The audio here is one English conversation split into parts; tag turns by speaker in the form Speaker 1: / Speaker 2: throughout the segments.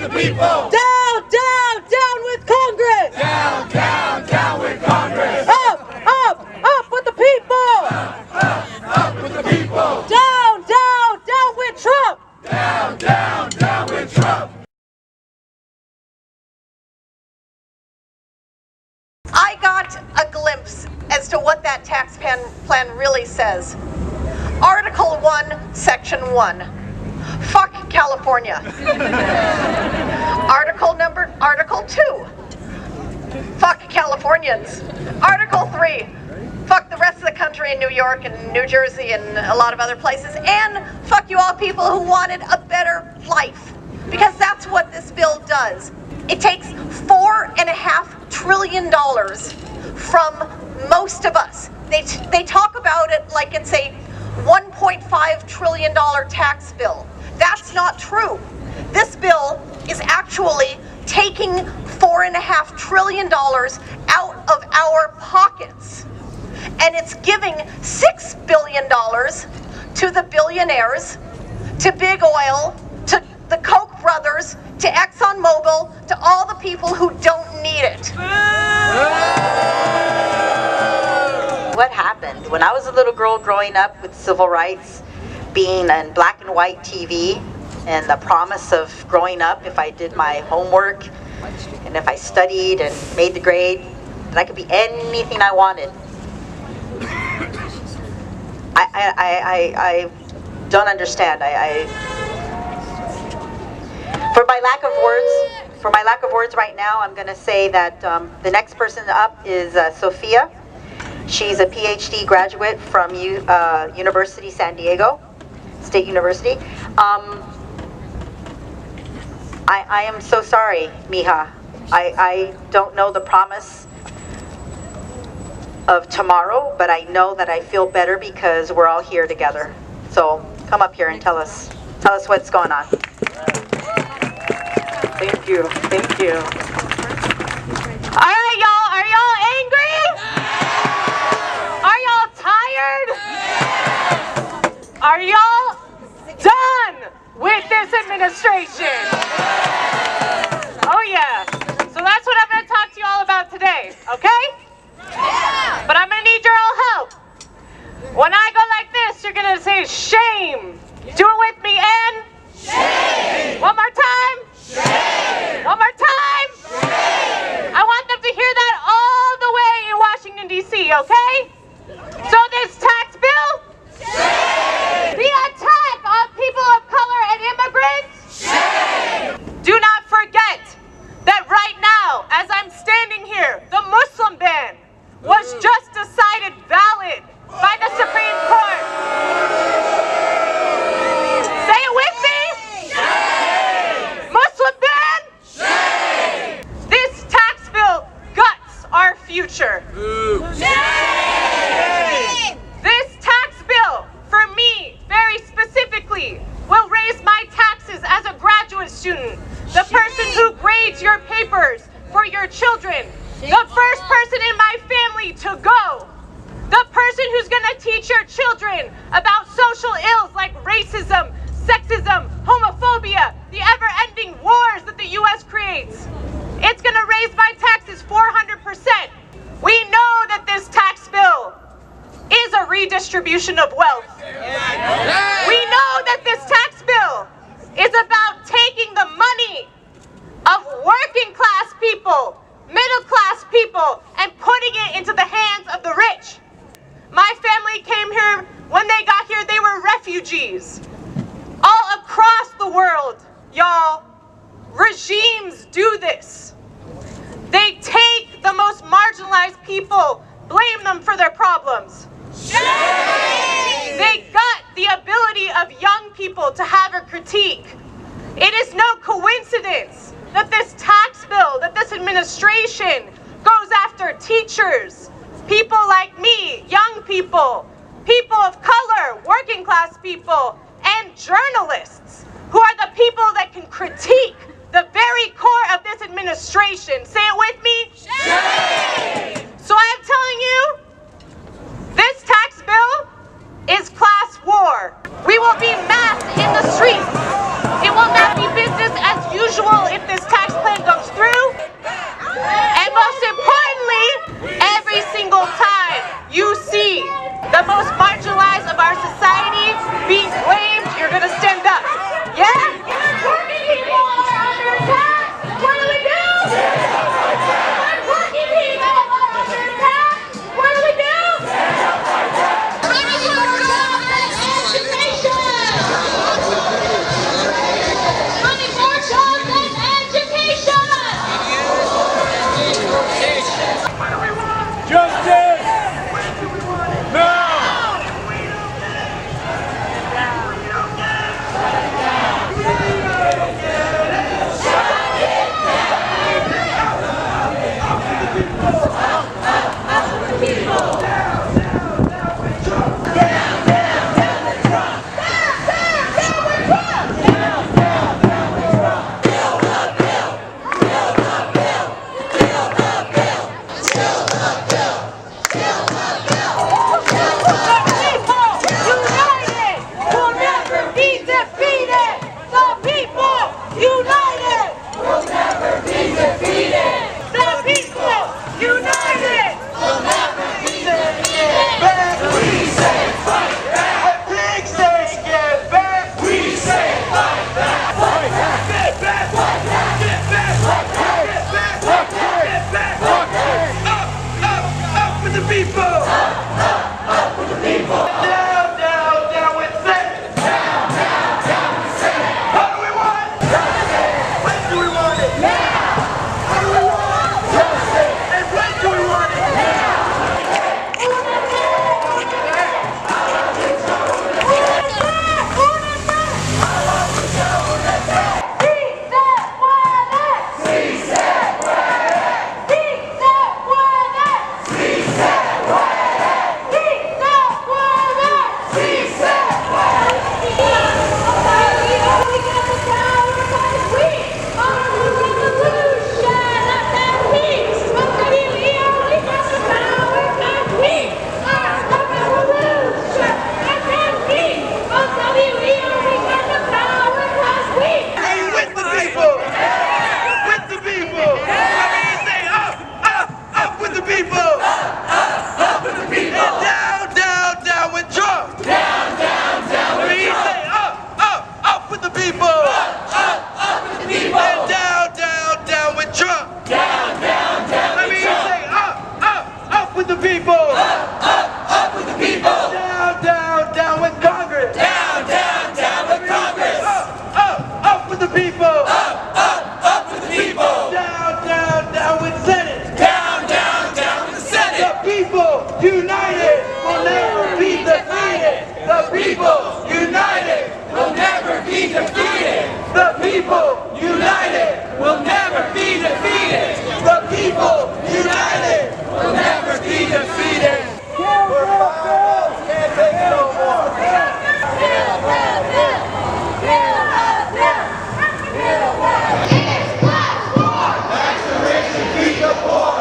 Speaker 1: the people.
Speaker 2: Down, down, down with Congress.
Speaker 1: Down, down, down with Congress.
Speaker 2: Up, up, up with the people.
Speaker 1: Up with the people.
Speaker 2: Down, down, down with Trump.
Speaker 1: Down, down, down with Trump.
Speaker 3: I got a glimpse as to what that tax plan really says. Article 1, Section 1. Fuck California. Article 2. Fuck Californians. Article 3. Fuck the rest of the country in New York and New Jersey and a lot of other places. And fuck you all people who wanted a better life. Because that's what this bill does. It takes $4.5 trillion from most of us. They talk about it like it's a $1.5 trillion tax bill. That's not true. This bill is actually taking $4.5 trillion out of our pockets. And it's giving $6 billion to the billionaires, to big oil, to the Koch brothers, to ExxonMobil, to all the people who don't need it.
Speaker 4: What happened when I was a little girl growing up with civil rights, being in black and white TV, and the promise of growing up if I did my homework and if I studied and made the grade, that I could be anything I wanted. I don't understand. For my lack of words right now, I'm going to say that the next person up is Sophia. She's a PhD graduate from University San Diego, State University. I am so sorry, Mija. I don't know the promise of tomorrow, but I know that I feel better because we're all here together. So come up here and tell us what's going on. Thank you, thank you.
Speaker 2: All right, y'all, are y'all angry? Are y'all tired? Are y'all done with this administration? Oh yeah, so that's what I'm gonna talk to you all about today, okay? Yeah. But I'm gonna need your all help. When I go like this, you're gonna say shame. Do it with me and shame. One more time. Shame. One more time. Shame. I want them to hear that all the way in Washington, D.C., okay? So this tax bill, shame. The attack on people of color and immigrants, shame. Do not forget that right now, as I'm standing here, the Muslim ban was just decided valid by the Supreme Court. Say it with me. Shame. Muslim ban. Shame. This tax bill guts our future. Shame. This tax bill, for me, very specifically, will raise my taxes as a graduate student. The person who grades your papers for your children. The first person in my family to go. The person who's gonna teach your children about social ills like racism, sexism, homophobia, the ever-ending wars that the U.S. creates. It's gonna raise my taxes 400%. We know that this tax bill is a redistribution of wealth. We know that this tax bill is about taking the money of working class people, middle class people, and putting it into the hands of the rich. My family came here, when they got here, they were refugees. All across the world, y'all, regimes do this. They take the most marginalized people, blame them for their problems. Shame! They got the ability of young people to have a critique. It is no coincidence that this tax bill, that this administration goes after teachers, people like me, young people, people of color, working class people, and journalists, who are the people that can critique the very core of this administration. Say it with me. Shame! So I'm telling you, this tax bill is class war. We will be massed in the streets. It will not be business as usual in
Speaker 5: people.
Speaker 1: Up with the people.
Speaker 5: And down with Trump.
Speaker 1: Down
Speaker 5: Let me
Speaker 1: with Trump.
Speaker 5: say up with the people.
Speaker 1: Up with the people.
Speaker 5: Down with Congress.
Speaker 1: Down with Congress.
Speaker 5: Up with the people.
Speaker 1: Up with the people.
Speaker 5: Down with Senate.
Speaker 1: Down with the Senate.
Speaker 5: The people united will never be defeated. The people united
Speaker 1: Will never be defeated.
Speaker 5: The people united
Speaker 1: Will never be defeated.
Speaker 5: The people united
Speaker 1: Will never be defeated.
Speaker 5: We're powerless, can't take it no more. Keep the poor.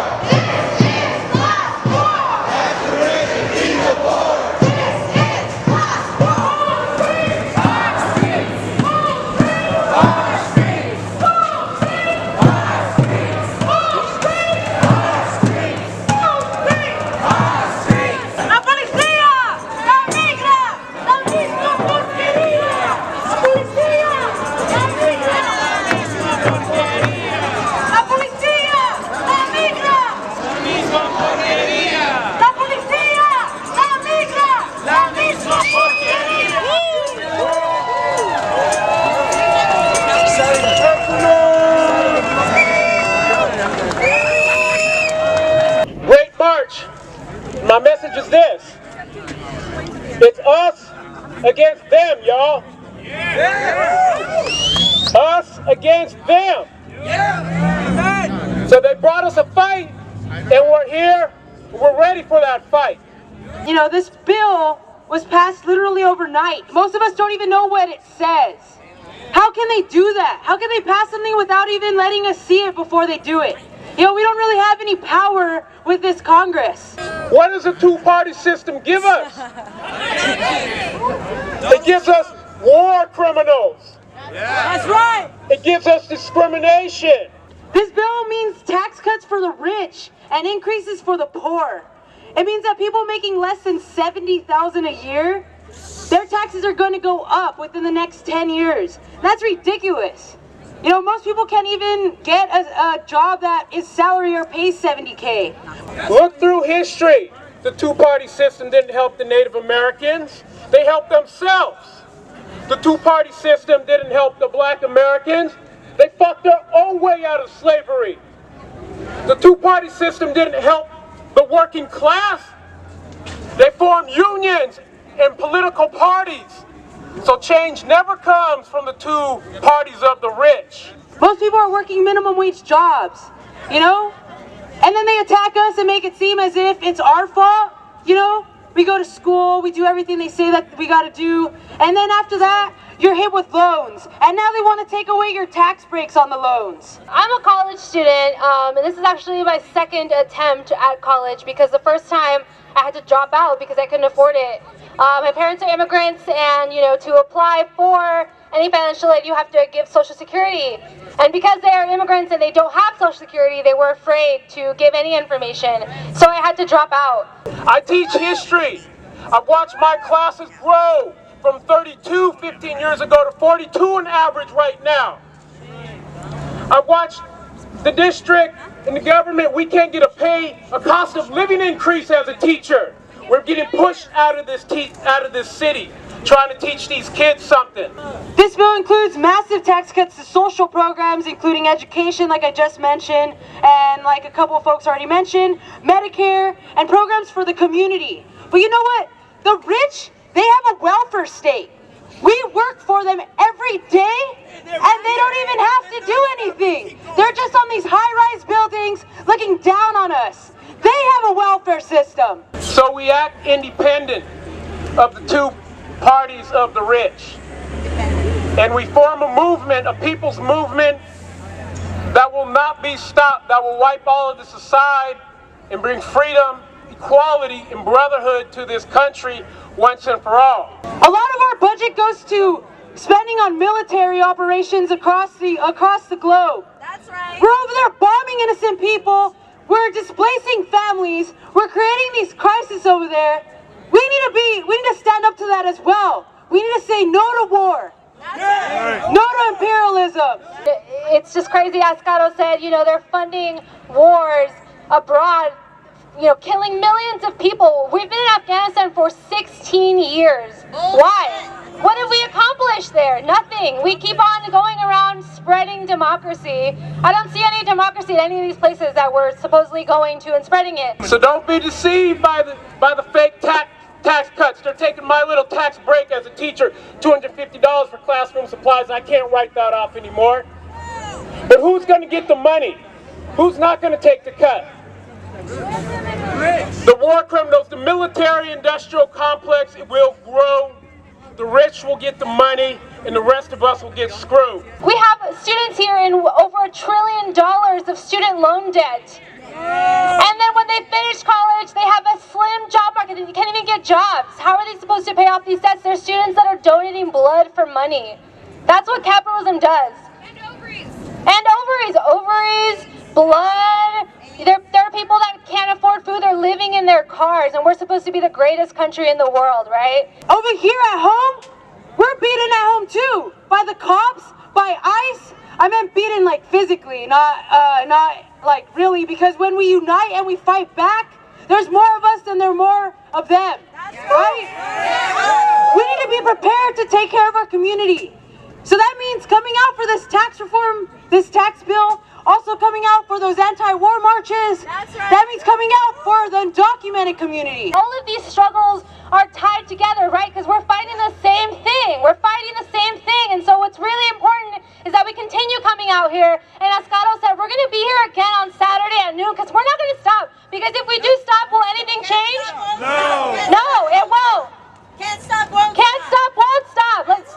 Speaker 6: Great march. My message is this. It's us against them, y'all. Us against them. So they brought us a fight, and we're here. We're ready for that fight.
Speaker 2: You know, this bill was passed literally overnight. Most of us don't even know what it says. How can they do that? How can they pass something without even letting us see it before they do it? You know, we don't really have any power with this Congress.
Speaker 6: What does a two-party system give us? It gives us war criminals.
Speaker 2: That's right.
Speaker 6: It gives us discrimination.
Speaker 2: This bill means tax cuts for the rich and increases for the poor. It means that people making less than $70,000 a year, their taxes are going to go up within the next 10 years. That's ridiculous. You know, most people can't even get a job that is salary or pays $70K.
Speaker 6: Look through history. The two-party system didn't help the Native Americans. They helped themselves. The two-party system didn't help the Black Americans. They fucked their own way out of slavery. The two-party system didn't help the working class. They formed unions and political parties. So change never comes from the two parties of the rich.
Speaker 2: Most people are working minimum wage jobs, you know? And then they attack us and make it seem as if it's our fault, you know? We go to school, we do everything they say that we gotta do, and then after that, you're hit with loans. And now they want to take away your tax breaks on the loans.
Speaker 7: I'm a college student, and this is actually my second attempt at college because the first time I had to drop out because I couldn't afford it. My parents are immigrants, and you know, to apply for any financial aid, you have to give Social Security. And because they are immigrants and they don't have Social Security, they were afraid to give any information. So I had to drop out.
Speaker 6: I teach history. I've watched my classes grow from 32 15 years ago to 42 on average right now. I've watched the district and the government, we can't get a cost of living increase as a teacher. We're getting pushed out of this city, trying to teach these kids something.
Speaker 2: This bill includes massive tax cuts to social programs, including education, like I just mentioned, and like a couple of folks already mentioned, Medicare, and programs for the community. But you know what? The rich, they have a welfare state. We work for them every day, and they don't even have to do anything. They're just on these high-rise buildings looking down on us. They have a welfare system.
Speaker 6: So we act independent of the two parties of the rich. And we form a movement, a people's movement, that will not be stopped, that will wipe all of this aside and bring freedom, equality, and brotherhood to this country once and for all.
Speaker 2: A lot of our budget goes to spending on military operations across the globe. That's right. We're over there bombing innocent people. We're displacing families. We're creating these crises over there. We need to stand up to that as well. We need to say no to war.
Speaker 8: No to imperialism.
Speaker 7: It's just crazy. As Scotto said, you know, they're funding wars abroad, you know, killing millions of people. We've been in Afghanistan for 16 years. Why? What have we accomplished there? Nothing. We keep on going around spreading democracy. I don't see any democracy in any of these places that we're supposedly going to and spreading it.
Speaker 6: So don't be deceived by the fake tax cuts. They're taking my little tax break as a teacher, $250 for classroom supplies. I can't write that off anymore. But who's going to get the money? Who's not going to take the cut? The war criminals, the military-industrial complex, it will grow. The rich will get the money, and the rest of us will get screwed.
Speaker 7: We have students here in over $1 trillion of student loan debt. And then when they finish college, they have a slim job market and you can't even get jobs. How are they supposed to pay off these debts? There's students that are donating blood for money. That's what capitalism does. And ovaries. And ovaries. Ovaries, blood. There are people that can't afford food. They're living in their cars, and we're supposed to be the greatest country in the world, right?
Speaker 8: Over here at home, we're beaten at home too. By the cops, by ICE. I meant beaten like physically, not like really, because when we unite and we fight back, there's more of us than there are more of them, right? We need to be prepared to take care of our community. So that means coming out for this tax reform, this tax bill, also coming out for those anti-war marches. That's right. That means coming out for the undocumented community.
Speaker 7: All of these struggles are tied together, right? Because we're fighting the same thing. We're fighting the same thing. And so what's really important is that we continue coming out here. And as Scotto said, we're going to be here again on Saturday at noon because we're not going to stop. Because if we do stop, will anything change?
Speaker 5: No.
Speaker 7: No, it won't.
Speaker 9: Can't stop, won't
Speaker 7: Can't stop, won't stop. Let's